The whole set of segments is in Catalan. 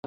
Are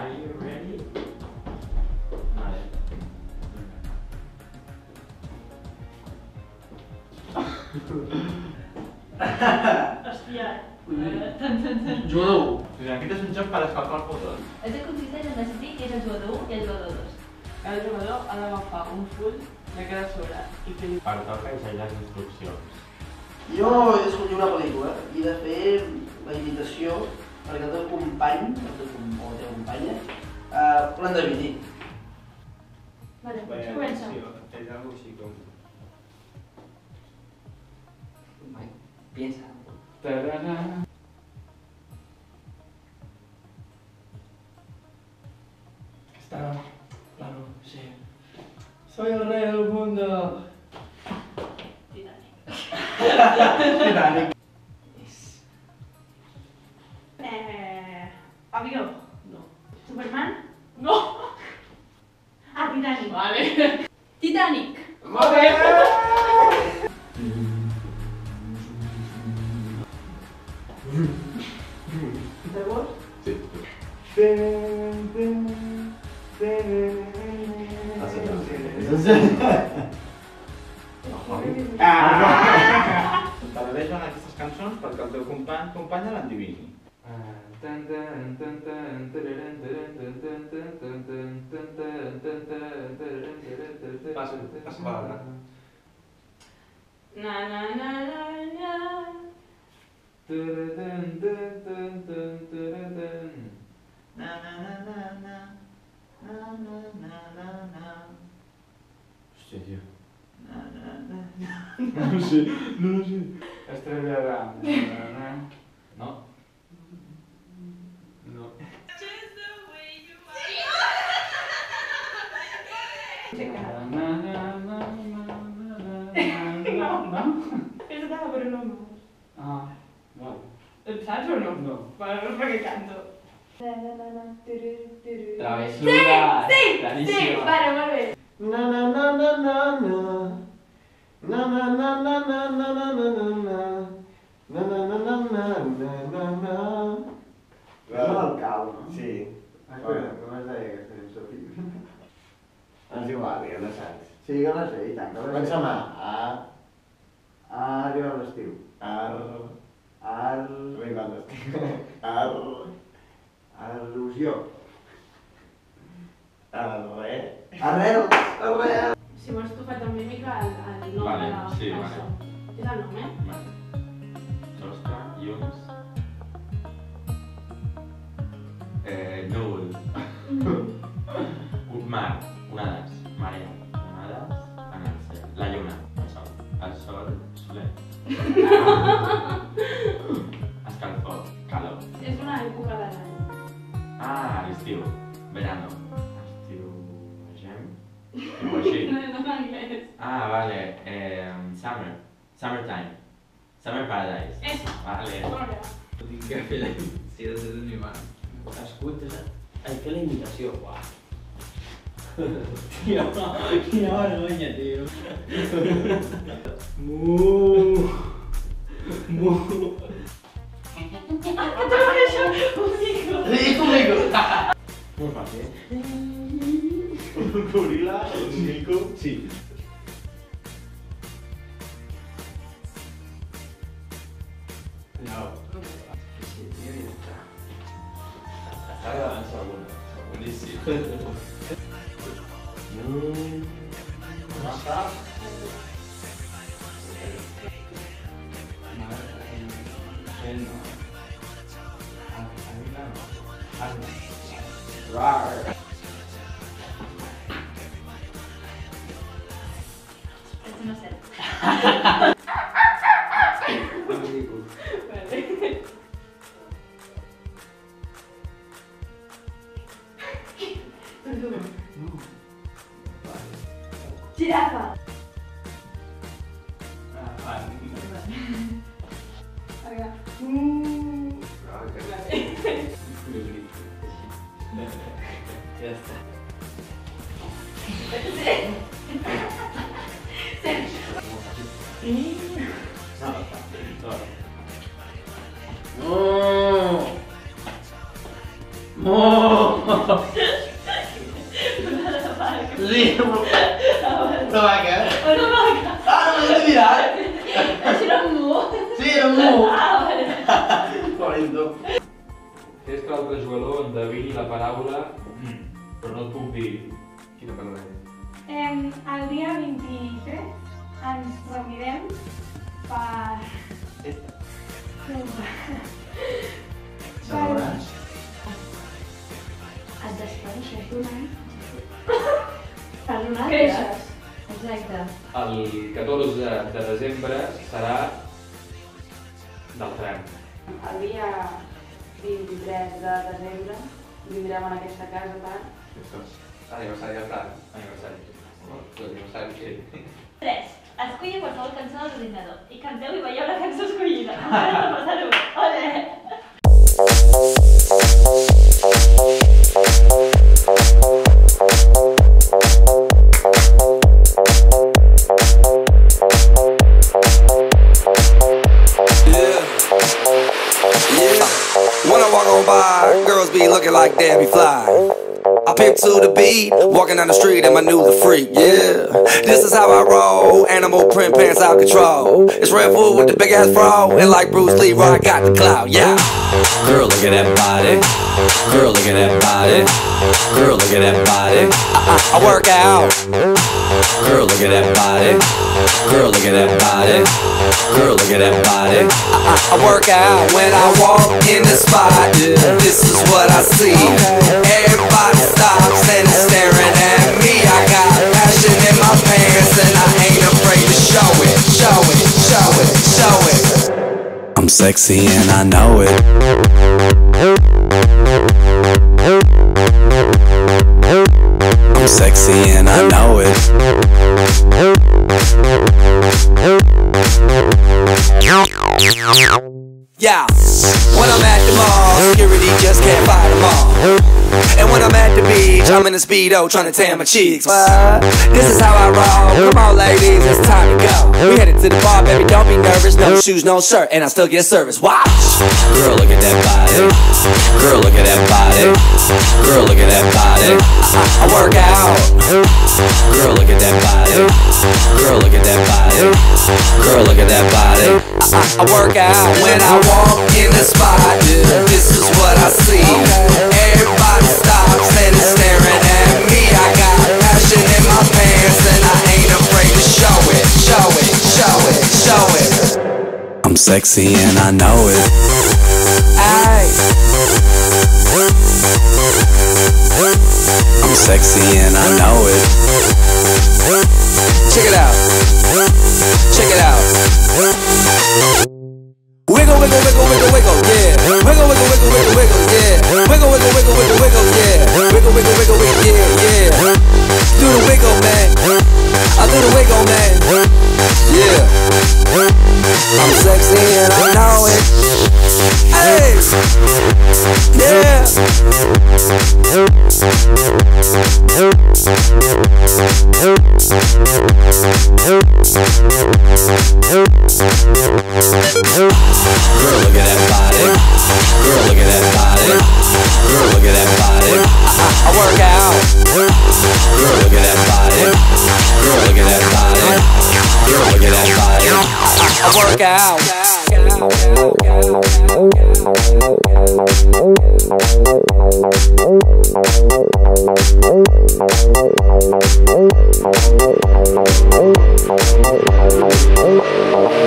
you ready? Vale. Hòstia. Jugador 1. Aquest és un joc per escalfar el futbol. El joc consisteix en decidir qui és el jugador 1 i el jugador 2. El jugador ha d'agafar un full de cada sobre i fer... Pertoca llegir les instruccions. Jo he d'escollir una pel·lícula i he de fer la imitació perquè el teu company, o la teva companya, l'endevini. Vale, comença. És algo així com... Piensa. Tararà. Está claro, sí. Soy el rey del mundo. Titanic. Titanic. Avió. No. Superman? No. Ah, Titanic. Vale. Titanic. Molt bé! De vos? Sí. T'al·ludeixen aquestes cançons perquè el teu companya l'endivini. Passa palabra. Na na na na na. Hòstia, tio. No sé. Estrella No? No. És de Bruno Mars. Ah, vale. Et saps o no? No. Bueno, no és perquè canto. Travessura! Sí! Claríssima. Vale, molt bé. Na na na na na na. Na na na na na na na na na na. Na na na na na na na na. És el cau, no? Sí. Bueno, com es deia aquesta cançó? És igual, ja no saps. Sí, que la sé, i tant, que la sé. Comença amb A. Ha arribat l'estiu. Ar... Al... Arribat l'estiu. Ar... Al·lusió. Arre... Arrel! Arrel! Si vols tu faig amb mímica el nom Vale, de la sí, cançó. És el nom, eh? Vale. Sostre, llums... Núvol. Un mar, onades, marea, onades, en el cel. La lluna, el sol, soler. Escalfor, calor. És una època de l'any. Ah, l'estiu, verano. Estiu, vegem? Estiu així. No en anglès. Ah, vale, summer, summertime, summer paradise. Eso. Vale. Molt bé. Tinc que fer la imitació de tot animal. Escolta, hay que la imitació, uah. Quina vergonya, tio. Mu. Molt fàcil. Un goril·la, un mico. Sí. No. Sí, tio, ja està. Està agradant segona. Boníssim. No està. Rar. Este no sé. Girafa. Ja està. Sí, una vaca. Una vaca. Ah, no m'has mirat. Això era un mu. Sí, era un mu. Ah, vale. Correcto. Fes que l'altre jugador endevini la paraula, però no et puc dir. Quina paraula és? El dia 23 ens reunirem per... Sabràs? Et despedeixes d'un any. Per un altre. Creixes. Exacte. El 14 de desembre serà del tram. El dia 23 de desembre vindrem en aquesta casa tant. Aniversari del tant. Aniversari. L'aniversari que... 3. Escolli qualsevol cançó de l'ordinador i canteu i veieu la cançó escollida. Encara no passar-ho. Ole! When I walk on by, girls be looking like Debbie Fly. I pimp to the beat, walking down the street in my new the freak, yeah. This is how I roll, animal print pants out control. It's Red Bull with the big ass bro, and like Bruce Lee, I got the clout, yeah. Girl, look at that body. Girl, look at that body. Girl, look at that body. I work out. Girl, look at that body. Girl, look at that body. Girl, look at that body. I work out when I walk in the spot. This is what I see. Everybody stops and is staring at me. I got passion in my pants and I ain't afraid to show it. Show it, show it, show it. I'm sexy and I know it. I'm sexy and I know it. Yeah, when I'm at the mall, security just can't fight them all. And when I'm at the beach, I'm in a Speedo trying to tan my cheeks. This is how I roll. Come on, ladies, it's time to go. We headed to the bar, baby, don't be nervous. No shoes, no shirt, and I still get service. Watch. Girl, look at that body. Girl, look at that body. Girl, look at that body. I work out. Girl, look at that body. Girl, look at that body. Girl, look at that body. I work out when I walk in the spot. This is what I see. Everybody stops and is staring at me. I got passion in my pants and I ain't afraid to show it. Show it, show it, show it. I'm sexy and I know it. Ay. I'm sexy and I know it. Check it out. Check it out. Wiggle, wiggle, wiggle, wiggle, wiggle, yeah. Wiggle, wiggle, wiggle, wiggle, wiggle, yeah. Wiggle, wiggle, wiggle, wiggle, wiggle, yeah. Wiggle, wiggle, wiggle, wiggle, yeah, yeah. Do the wiggle, man. I do the wiggle, man. Yeah. I'm sexy and I know it. Hey. Yeah. Girl, look at that body. Girl, look at that body. Girl, look at that body. I work out. Girl, look at that body. Girl, look at that body. Girl, look at that body. I work out.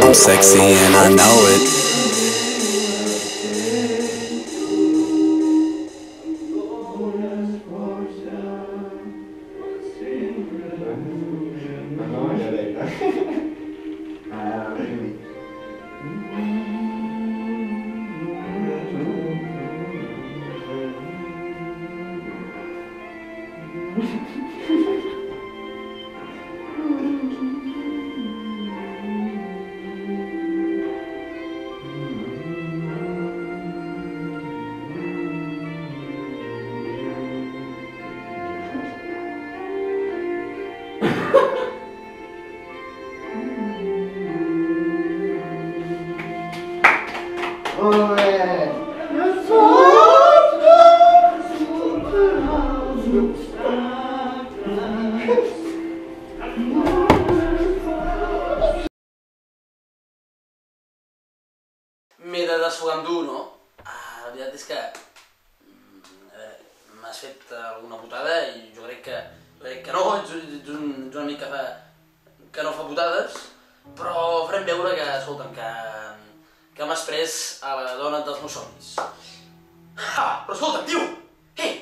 I'm sexy and I know it. M'he de desfogar amb tu, no? La veritat és que m'has fet alguna putada i jo crec que no, ets un amic que no fa putades, però farem veure que, escolta'm, que m'has pres a la dona dels meus somnis. Ah, però escolta'm, tio! Ei!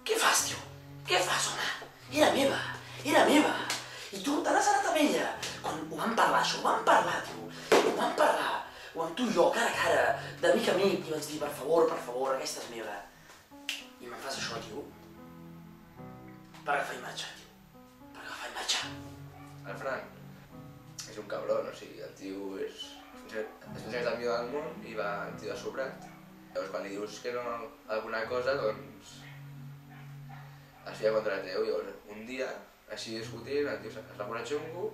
Què fas, tio? Què fas, home? Era meva! Era meva! I tu te n'has anat amb ella! Quan ho vam parlar, això, ho vam parlar, tio! Ho vam parlar! O amb tu i jo, cara a cara, d'amic a amic, i vaig dir, per favor, aquesta és meva. I me'n fas això, tio? Per agafar imatge, tio. Per agafar imatge. El Fran és un cabron, o sigui, el tio és més gran del millor del món i va un tio de sobrat. Llavors, quan li dius que no a alguna cosa, doncs es fia contra teu. Llavors, un dia, així discutint, el tio es va posar xungo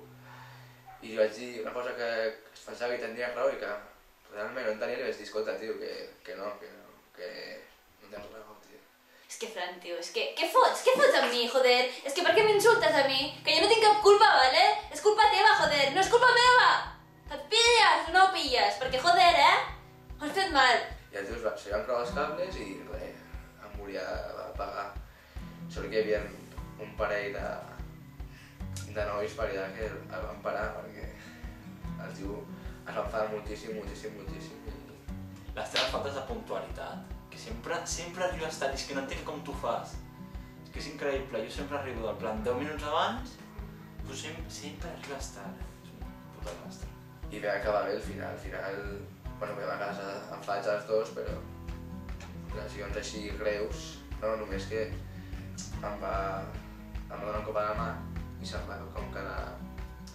i li vaig dir una cosa que es pensava que tindria raó i que realment no en tenia, li vaig dir, escolta, tio, que no tens raó, tio. És que, Fran, tio, és que... Què fots? Què fots amb mi, joder? És que per què m'insultes a mi? Que jo no tinc cap culpa, vale? És culpa teva, joder, no és culpa meva! Que et pilles o no ho pilles? Perquè, joder, ho has fet mal. I el tio se van creuar els cables i res, em volia pagar. Sort que hi havia un parell de nois per allà que el van parar perquè el tio es va enfadar moltíssim. Les teves faltes de puntualitat, que sempre arribes tard, és que no entenc com tu fas. És que és increïble, jo sempre arribo del plan 10 minuts abans, tu sempre arribes tard. És una puta rastra. I vam acabar bé al final, bueno, vam a casa enfadats els dos, però relacions així greus, no, només que em va donar un cop a la mà i se'm va com quedar,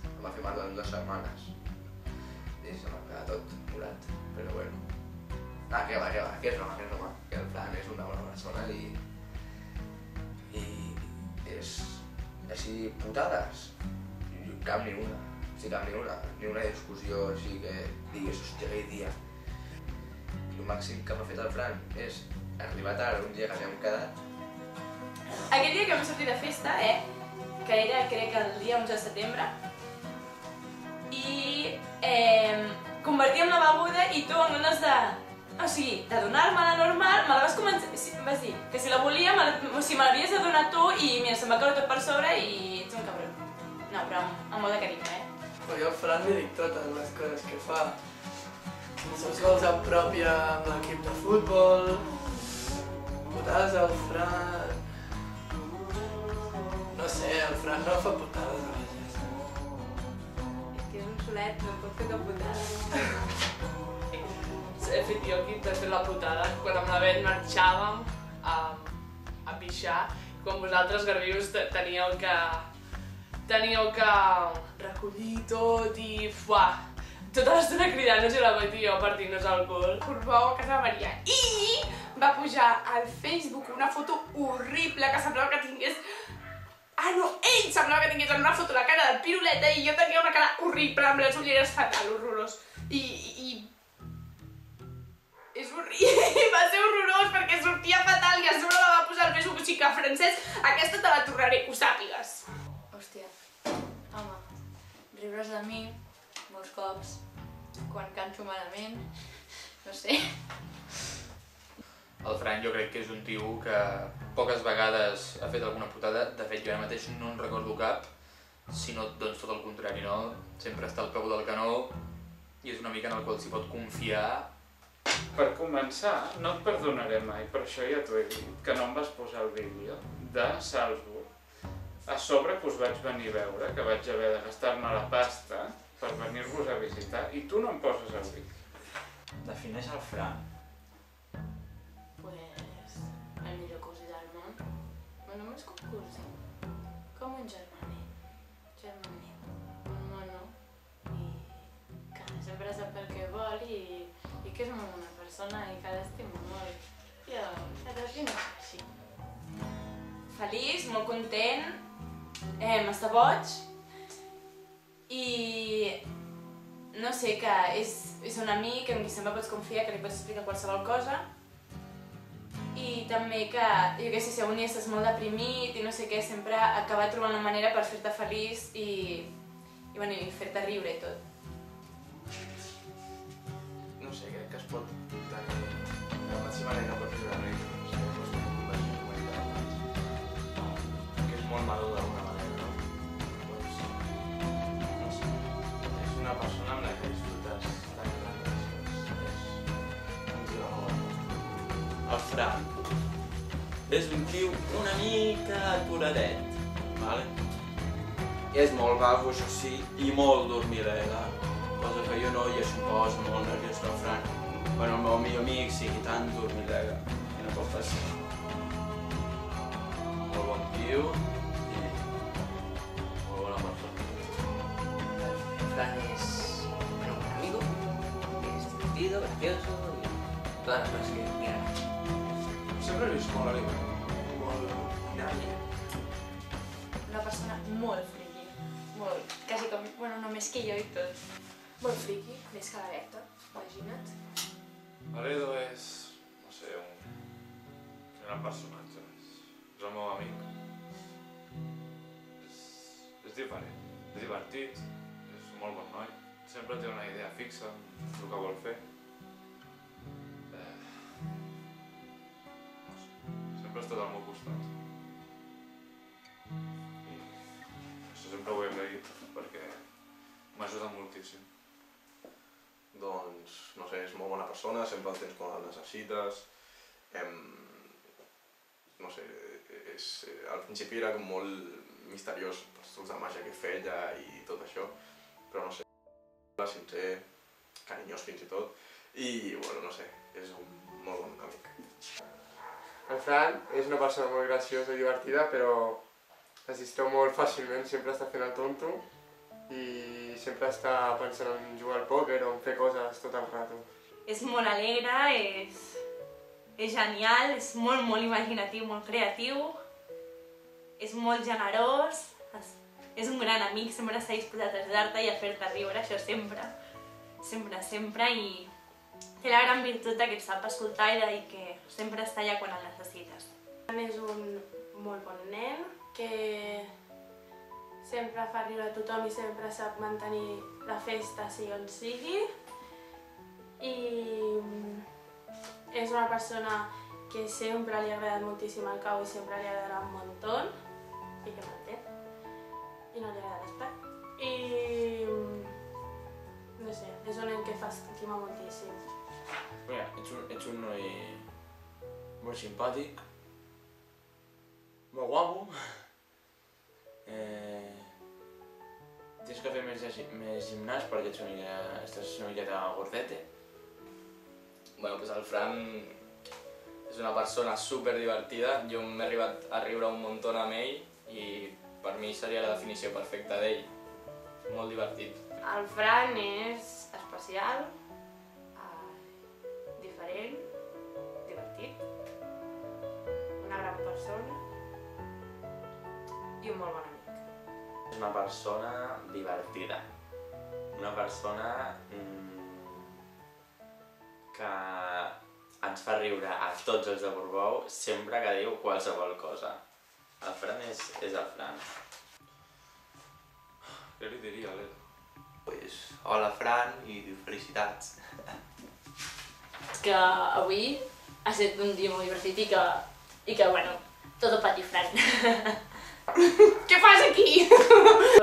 em va fer mal durant 2 setmanes i se'm va quedar tot morat, però bueno. Que va, que és broma, que el Fran és una bona persona i és així putades, cap ni una. Sí, cap ni una discussió així que diguis, hòstia, aquell dia. El màxim que m'ha fet el Fran és arribar tard un dia que havíem quedat. Aquell dia que vam sortir de festa, que era, crec, el dia 11 de setembre, i convertíem la beguda i tu en comptes de... O sigui, de donar-me-la normal, me la vas començar... Em vas dir que si la volia, me l'havies de donar tu i mira, se'm va caure tot per sobre i ets un cabron. No, però amb molt de carinyo, Però jo al Fran li dic totes les coses que fa. Els gols en pròpia amb l'equip de futbol, putades al Fran... No sé, el Fran no fa putades a vegades. És que és un solet, no pot fer cap putada. He fet jo aquí per fer la putada quan amb la Bet marxàvem a pixar, quan vosaltres, garbius, teníeu que recollir tot i tota l'estona cridant-nos i la Bet i jo partint-nos el cul. Portbou a casa de Maria i va pujar al Facebook una foto horrible que semblava que tingués... Ah, no, ell semblava que tingués en una foto la cara del piruleta i jo tenia una cara horrible amb les ulleres fatal, horrorós. I és horrible, va ser horrorós perquè sortia fatal i a sobre la va posar del Facebook, o sigui que francès, aquesta te la tornaré, que ho sàpigues. Hòstia, home, riures de mi molts cops, quan canto malament, no sé. El Fran jo crec que és un tio que poques vegades ha fet alguna putada, de fet jo ara mateix no en recordo cap, sinó doncs tot el contrari, no? Sempre està al peu del canó i és una mica en el qual s'hi pot confiar. Per començar, no et perdonaré mai, per això ja t'ho he dit, que no em vas posar el vídeo de Salzburg. A sobre que us vaig venir a veure, que vaig haver de gastar-me la pasta per venir-vos a visitar, i tu no em poses el vídeo. Defineix el Fran. Pues, el millor cosí del món. No només com cosí, com un germanet. Germanet. Un mono. I que sempre sap el que vol i que és molt bona persona i que l'estima molt. Jo, la defino així. Feliç, molt content, està boig i no sé, que és un amic en qui sempre pots confiar, que li pots explicar qualsevol cosa i també que, jo què sé, si algun dia estàs molt deprimit i no sé què, sempre acaba trobant la manera per fer-te feliç i fer-te riure i tot. No sé, crec que es pot tenir de la mateixa manera que pots viure ric. O sigui, pots tenir conversió com he dit abans. Que és molt madur d'alguna manera, no? Doncs, no sé, és una persona amb la que disfrutes tant les relacions. És molt. El Fran és un tio una mica aturadet, vale? És molt vago, això sí. I molt dormidera, cosa que jo no, i això em posa molt nerviós que el Fran, bueno, el meu millor amic sigui tan dormidera, i no pot passar. Molt bon tio i molt bona persona. El Fran es un buen amigo, es divertido, gracioso y todas las cosas que quieran. Sempre he vist molt alegre, molt dinàmic. Una persona molt friqui, molt, quasi com, bueno, no més que jo i tot. Molt friqui, més que la Berta, imagina't. Aledo és, no sé, un gran personatge, és el meu amic. És diferent, és divertit, és un molt bon noi, sempre té una idea fixa del que vol fer. No sé, sempre ha estat al meu costat. I això sempre ho he agraït perquè m'ajuda moltíssim. Doncs, no sé, és molt bona persona, sempre el tens quan el necessites. No sé, al principi era com molt misteriós els trucs de màgia que feia i tot això, però no sé, sincer, carinyós fins i tot, i, bueno, no sé, és un molt bon amic. El Fran és una persona molt graciosa i divertida, però es distreu molt fàcilment, sempre està fent el tonto i sempre està pensant en jugar al pòquer o en fer coses tot el rato. És molt alegre, és genial, és molt imaginatiu, molt creatiu, és molt generós, és un gran amic, sempre està disposat a ajudar-te i a fer-te riure, això sempre, i té la gran virtut que et sap escoltar i que sempre està allà quan el necessites. És un molt bon nen que sempre fa riure a tothom i sempre sap mantenir la festa sigui on sigui. I és una persona que sempre li ha agradat moltíssim el cau i sempre li agradarà un muntó i que manté. I no li agrada estar. I no sé, és un nen que fa estimar moltíssim. Mira, ets un noi molt simpàtic, molt guapo. Tens que fer més gimnàs perquè estàs una miqueta gordete. Bueno, pues el Fran és una persona super divertida. Jo m'he arribat a riure un muntó amb ell i per mi seria la definició perfecta d'ell. Molt divertit. El Fran és especial, diferent, divertit, una gran persona i un molt bon amic. És una persona divertida, una persona que ens fa riure a tots els de Portbou sempre que diu qualsevol cosa. El Fran és el Fran. Què li diria, l'Edu? Pues, hola, Fran, i felicitats. És que avui ha estat un dia molt divertit i que bueno, tot per ti, Fran. Què fas aquí?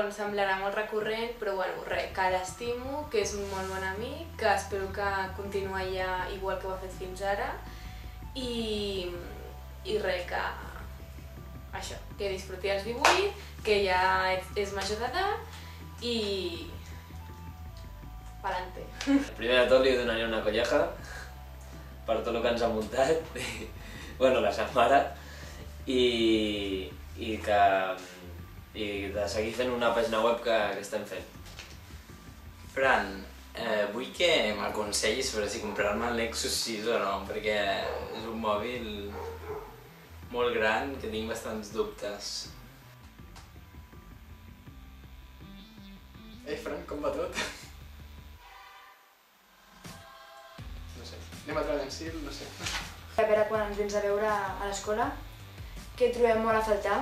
Em semblarà molt recurrent, però bueno, res, que l'estimo, que és un molt bon amic, que espero que continuï ja igual que ho ha fet fins ara i res, que això, que disfruti els 18, que ja és major d'edat i pa'lante. Primer de tot li donaria una colleja per tot el que ens ha muntat, bueno, la sa mare, i de seguir fent una pàgina web que estem fent. Fran, vull que m'aconsellis sobre si comprar-me el Nexus 6 o no, perquè és un mòbil molt gran que tinc bastants dubtes. Ei, Fran, com va tot? No sé, anem a treballar en Sil, no sé. A veure quan ens vens a veure a l'escola, que trobem molt a faltar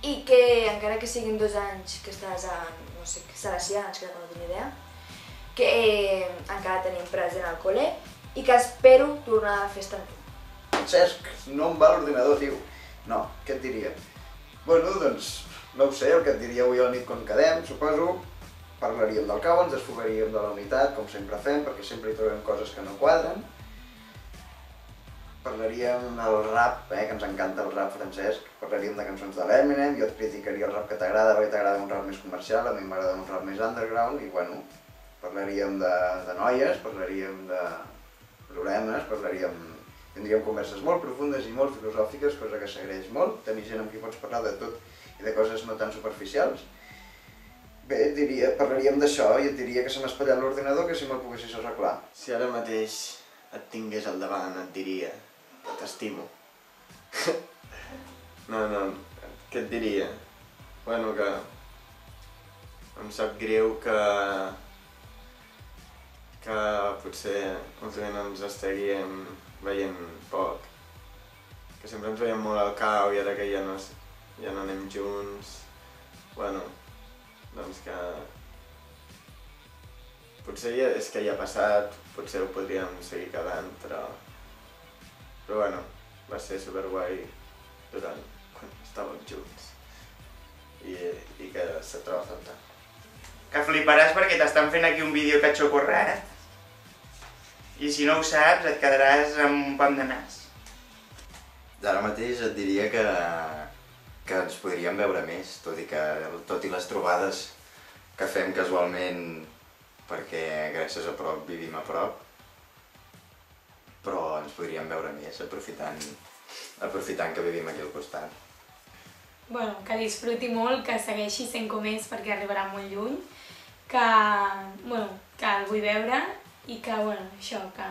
i que encara que siguin 2 anys que estàs a, no sé, Salesians, crec que no tinc idea, que encara tenim present al col·le i que espero tornar a la festa amb tu. Cesc, no em va l'ordinador, tio. No, què et diria? Bueno, doncs, no ho sé, el que et diria avui a la nit quan quedem, suposo. Parlaríem del cau, ens desfogaríem de la unitat, com sempre fem, perquè sempre hi trobem coses que no quadren. Parlaríem del rap, que ens encanta el rap, Francesc. Parlaríem de cançons de l'Eminem, jo et criticaria el rap que t'agrada perquè t'agrada un rap més comercial, a mi m'agrada un rap més underground, i bueno, parlaríem de noies, parlaríem de problemes, tindríem converses molt profundes i molt filosòfiques, cosa que s'agraeix molt, tenir gent amb qui pots parlar de tot i de coses no tan superficials. Bé, parlaríem d'això i et diria que se m'ha espatllat l'ordinador, que si me'l poguessis arreglar. Si ara mateix et tingués al davant, et diria que t'estimo. No, què et diria? Bueno, que em sap greu que potser últimament ens estaríem veient poc. Que sempre ens veiem molt al cau i ara que ja no anem junts. Bueno, doncs que potser és que ja ha passat, potser ho podríem seguir quedant, però bueno, va ser superguai durant quan estàvem junts i que se troba a faltar. Que fliparàs perquè t'estan fent aquí un vídeo que et xocorrat i si no ho saps et quedaràs amb un pam de nas. Ara mateix et diria que ens podríem veure més, tot i les trobades que fem casualment perquè gràcies a prop vivim a prop, però ens podríem veure més aprofitant que vivim aquí al costat. Bueno, que disfruti molt, que segueixi sent com és perquè arribarà molt lluny, que el vull veure i que, això, que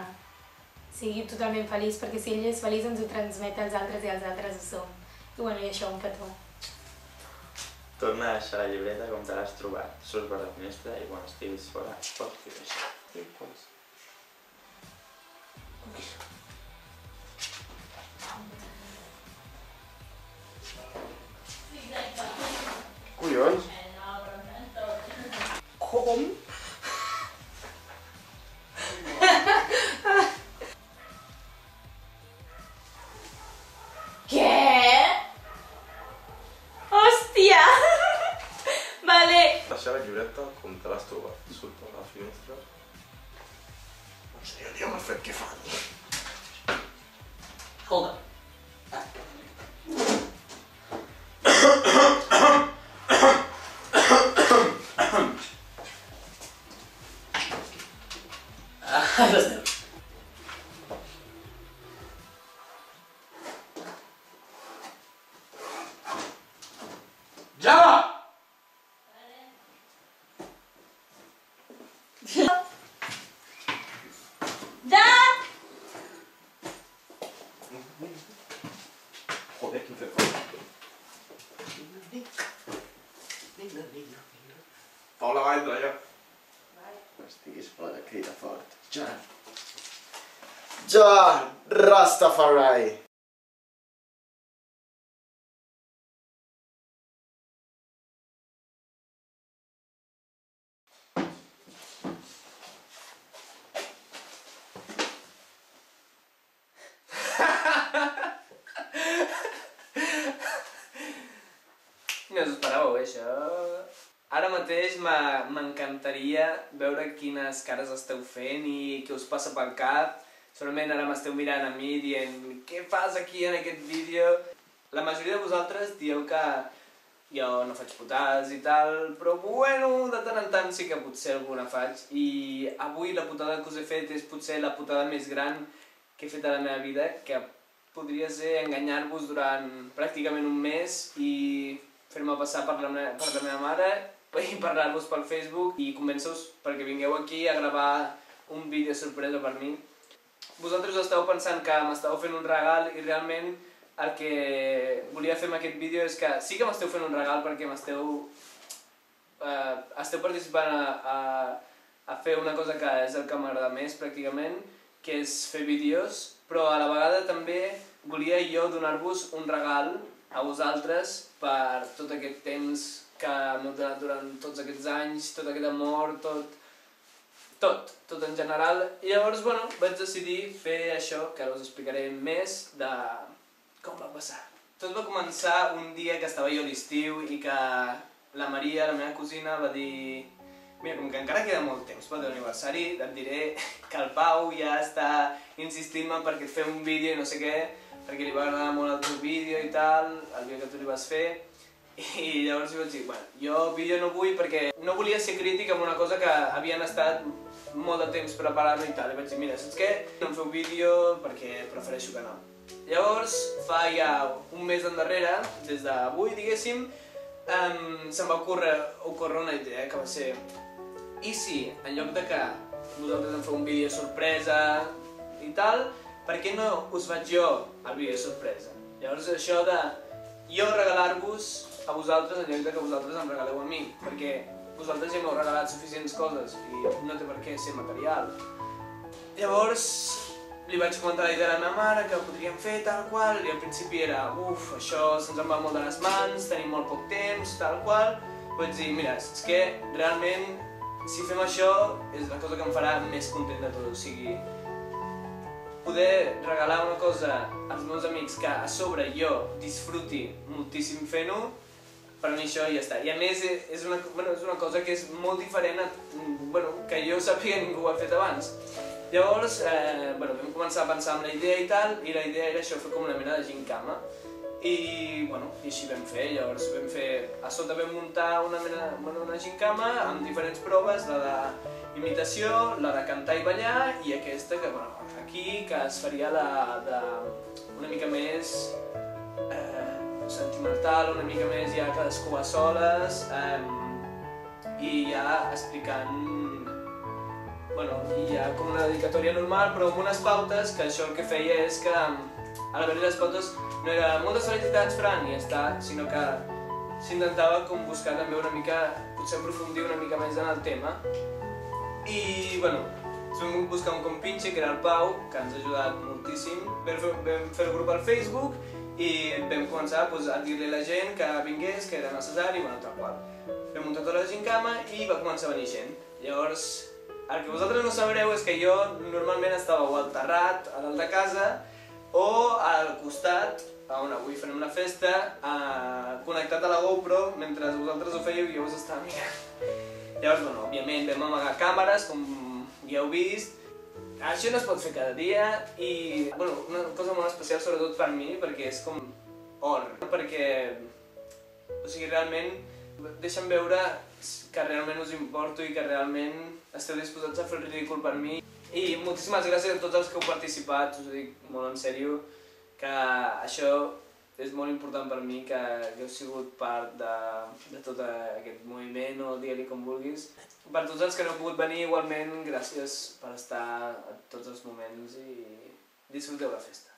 sigui totalment feliç, perquè si ell és feliç ens ho transmet als altres i els altres ho som. I això, un petó. Torna a deixar la llibreta com te l'has trobat. Surts per la finestra i quan estiguis fora pots fer això. Collons! Com? Què? Hòstia! Vale. Deixar la llibreta com te l'has trobat. Surt per la finestra. No sé, el dia m'ha fet què fa. Escolta. Ara estem. Java! Joder, quin fet fort. Paula, va, entra allà. No estiguis fora, crida fort. Ja. Ja Rastafari. No us esperàveu, això? Ara mateix m'encantaria veure quines cares esteu fent i què us passa pel cap. Segurament ara m'esteu mirant a mi dient què fas aquí en aquest vídeo? La majoria de vosaltres dieu que jo no faig putades i tal, però bueno, de tant en tant sí que potser alguna faig. I avui la putada que us he fet és potser la putada més gran que he fet a la meva vida, que podria ser enganyar-vos durant pràcticament un mes i fer-me passar per la meva mare i parlar-vos pel Facebook i convèncer-vos perquè vingueu aquí a gravar un vídeo sorpresa per mi. Vosaltres esteu pensant que m'esteu fent un regal i realment el que volia fer amb aquest vídeo és que sí que m'esteu fent un regal perquè esteu participant a fer una cosa que és el que m'agrada més pràcticament, que és fer vídeos, però a la vegada també volia jo donar-vos un regal a vosaltres per tot aquest temps que m'heu donat durant tots aquests anys, tot aquest amor, tot en general. I llavors, bueno, vaig decidir fer això, que ara us explicaré més de com va passar. Tot va començar un dia que estava jo a l'estiu i que la Maria, la meva cosina, va dir mira, com que encara queda molt temps pel teu aniversari, et diré que el Pau ja està insistint-me perquè et fem un vídeo i no sé què, perquè li va agradar molt el teu vídeo i tal, el vídeo que tu li vas fer, i llavors li vaig dir, bueno, jo vídeo no vull perquè no volia ser crític amb una cosa que havien estat molt de temps preparant i tal, i vaig dir, mira, saps què? No em feu vídeo perquè prefereixo que no. Llavors, fa ja un mes endarrere, des d'avui, diguéssim, se'm va ocórrer una idea que va ser, i si, en lloc de que vosaltres em feu un vídeo sorpresa i tal, per què no us faig jo el vídeo sorpresa? Llavors això de jo regalar-vos a vosaltres en lloc de que vosaltres em regaleu a mi, perquè vosaltres ja m'heu regalat suficients coses i no té per què ser material. Llavors li vaig comentar la idea a la meva mare que ho podríem fer tal qual i al principi era això se'ns en va molt de les mans, tenim molt poc temps, tal qual. Vaig dir, mira, saps què? Realment, si fem això és la cosa que em farà més content de tot, o sigui, poder regalar una cosa als meus amics que a sobre jo disfruti moltíssim fent-ho, per mi això ja està. I a més és una cosa que és molt diferent, que jo sàpiga ningú ho ha fet abans. Llavors vam començar a pensar en la idea i tal, i la idea era això, fer com una mena de gincama. I així vam fer, llavors a sota vam muntar una gincama amb diferents proves, la d'imitació, la de cantar i ballar, i aquesta que aquí que es faria una mica més sentimental, una mica més ja cadascú a soles, i ja explicant, i ja com una dedicatòria normal, però amb unes pautes, que això el que feia és que a l'haver-hi les pautes no era moltes felicitats, Fran, i ja està, sinó que s'intentava com buscar també una mica, potser aprofundir una mica més en el tema. I, vam buscar un compinxe, que era el Pau, que ens ha ajudat moltíssim. Vam fer el grup al Facebook i vam començar a dir-li a la gent que vingués, que era necessari, tal qual. Vam muntar tota la gincama i va començar a venir gent. Llavors, el que vosaltres no sabreu és que jo normalment estava o al terrat, a dalt de casa, o al costat, on avui farem una festa, connectat a la GoPro, mentre vosaltres ho fèieu i jo us estava mirant. Llavors, òbviament vam amagar càmeres, com ja heu vist. Això no es pot fer cada dia i, una cosa molt especial sobretot per mi, perquè és com or, perquè, realment deixen veure que realment us importo i que realment esteu disposats a fer el ridícul per mi. I moltíssimes gràcies a tots els que heu participat, us ho dic molt en sèrio, que això és molt important per mi, que heu sigut part de tot aquest moviment, o digue-li com vulguis. Per tots els que no heu pogut venir, igualment, gràcies per estar a tots els moments i disfruteu la festa.